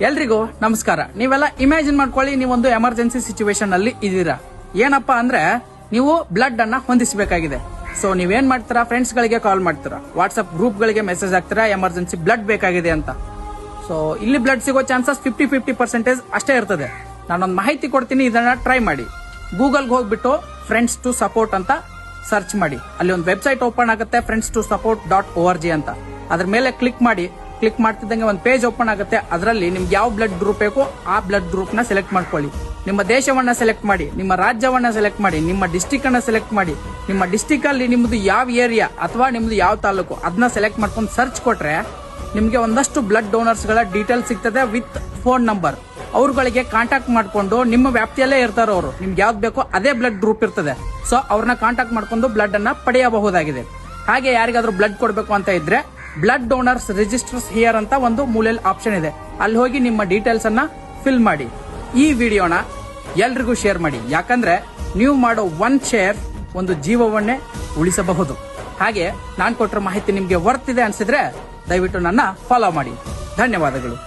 ಎಲ್ರಿಗೂ ನಮಸ್ಕಾರ. ನೀವೆಲ್ಲ ಇಮ್ಯಾಜಿನ್ ಮಾಡ್ಕೊಳ್ಳಿ, ನೀವೊಂದು ಎಮರ್ಜೆನ್ಸಿ ಸಿಚುವೇಶನ್ ಅಲ್ಲಿ ಇದೀರಾ. ಏನಪ್ಪಾ ಅಂದ್ರೆ ನೀವು ಬ್ಲಡ್ ಅನ್ನ ಹೊಂದಿಸಬೇಕಾಗಿದೆ. ಸೊ ನೀವೇನ್ ಮಾಡ್ತೀರಾ, ಫ್ರೆಂಡ್ಸ್ ಗಳಿಗೆ ಕಾಲ್ ಮಾಡ್ತೀರಾ, ವಾಟ್ಸ್ಆಪ್ ಗ್ರೂಪ್ ಗಳಿಗೆ ಮೆಸೇಜ್ ಹಾಕ್ತೀರಾ, ಎಮರ್ಜೆನ್ಸಿ ಬ್ಲಡ್ ಬೇಕಾಗಿದೆ ಅಂತ. ಸೊ ಇಲ್ಲಿ ಬ್ಲಡ್ ಸಿಗೋ ಚಾನ್ಸಸ್ 50% ಅಷ್ಟೇ ಇರ್ತದೆ. ನಾನೊಂದು ಮಾಹಿತಿ ಕೊಡ್ತೀನಿ, ಇದನ್ನ ಟ್ರೈ ಮಾಡಿ. ಗೂಗಲ್ಗೆ ಹೋಗ್ಬಿಟ್ಟು ಫ್ರೆಂಡ್ಸ್ ಟು ಸಪೋರ್ಟ್ ಅಂತ ಸರ್ಚ್ ಮಾಡಿ. ಅಲ್ಲಿ ಒಂದು ವೆಬ್ಸೈಟ್ ಓಪನ್ ಆಗುತ್ತೆ, friends2support.org ಅಂತ. ಅದ್ರ ಮೇಲೆ ಕ್ಲಿಕ್ ಮಾಡಿ. ಕ್ಲಿಕ್ ಮಾಡ್ತಿದ್ದಂಗೆ ಒಂದು ಪೇಜ್ ಓಪನ್ ಆಗುತ್ತೆ. ಅದರಲ್ಲಿ ನಿಮ್ಗೆ ಯಾವ ಬ್ಲಡ್ ಗ್ರೂಪ್ ಬೇಕೋ ಆ ಬ್ಲಡ್ ಗ್ರೂಪ್ ನ ಸೆಲೆಕ್ಟ್ ಮಾಡ್ಕೊಳ್ಳಿ. ನಿಮ್ಮ ದೇಶವನ್ನ ಸೆಲೆಕ್ಟ್ ಮಾಡಿ, ನಿಮ್ಮ ರಾಜ್ಯವನ್ನ ಸೆಲೆಕ್ಟ್ ಮಾಡಿ, ನಿಮ್ಮ ಡಿಸ್ಟಿಕ್ ಅನ್ನ ಸೆಲೆಕ್ಟ್ ಮಾಡಿ. ನಿಮ್ಮ ಡಿಸ್ಟಿಕ್ ಅಲ್ಲಿ ನಿಮ್ದು ಯಾವ ಏರಿಯಾ ಅಥವಾ ನಿಮ್ದು ಯಾವ ತಾಲೂಕು ಅದನ್ನ ಸೆಲೆಕ್ಟ್ ಮಾಡ್ಕೊಂಡು ಸರ್ಚ್ ಕೊಟ್ರೆ ನಿಮ್ಗೆ ಒಂದಷ್ಟು ಬ್ಲಡ್ ಡೋನರ್ಸ್ ಗಳ ಡೀಟೇಲ್ ಸಿಗ್ತದೆ ವಿತ್ ಫೋನ್ ನಂಬರ್. ಅವ್ರಗಳಿಗೆ ಕಾಂಟ್ಯಾಕ್ಟ್ ಮಾಡ್ಕೊಂಡು, ನಿಮ್ಮ ವ್ಯಾಪ್ತಿಯಲ್ಲೇ ಇರ್ತಾರ ಅವರು, ನಿಮ್ಗೆ ಯಾವ್ದು ಬೇಕೋ ಅದೇ ಬ್ಲಡ್ ಗ್ರೂಪ್ ಇರ್ತದೆ. ಸೊ ಅವ್ರನ್ನ ಕಾಂಟ್ಯಾಕ್ಟ್ ಮಾಡ್ಕೊಂಡು ಬ್ಲಡ್ ಅನ್ನ ಪಡೆಯಬಹುದಾಗಿದೆ. ಹಾಗೆ ಯಾರಿಗಾದ್ರೂ ಬ್ಲಡ್ ಕೊಡಬೇಕು ಅಂತ ಇದ್ರೆ ಬ್ಲಡ್ ಡೋನರ್ಸ್ ರಿಜಿಸ್ಟರ್ಸ್ ಹಿಯರ್ ಅಂತ ಒಂದು ಮೂಲೆಯಲ್ಲಿ ಆಪ್ಷನ್ ಇದೆ. ಅಲ್ಲಿ ಹೋಗಿ ನಿಮ್ಮ ಡೀಟೇಲ್ಸ್ ಅನ್ನ ಫಿಲ್ ಮಾಡಿ. ಈ ವಿಡಿಯೋನ ಎಲ್ರಿಗೂ ಶೇರ್ ಮಾಡಿ, ಯಾಕಂದ್ರೆ ನೀವು ಮಾಡೋ 1 ಶೇರ್ ಒಂದು ಜೀವವನ್ನೇ ಉಳಿಸಬಹುದು. ಹಾಗೆ ನಾನು ಕೊಟ್ಟಿರೋ ಮಾಹಿತಿ ನಿಮ್ಗೆ ವರ್ತ್ ಇದೆ ಅನ್ಸಿದ್ರೆ ದಯವಿಟ್ಟು ನನ್ನ ಫಾಲೋ ಮಾಡಿ. ಧನ್ಯವಾದಗಳು.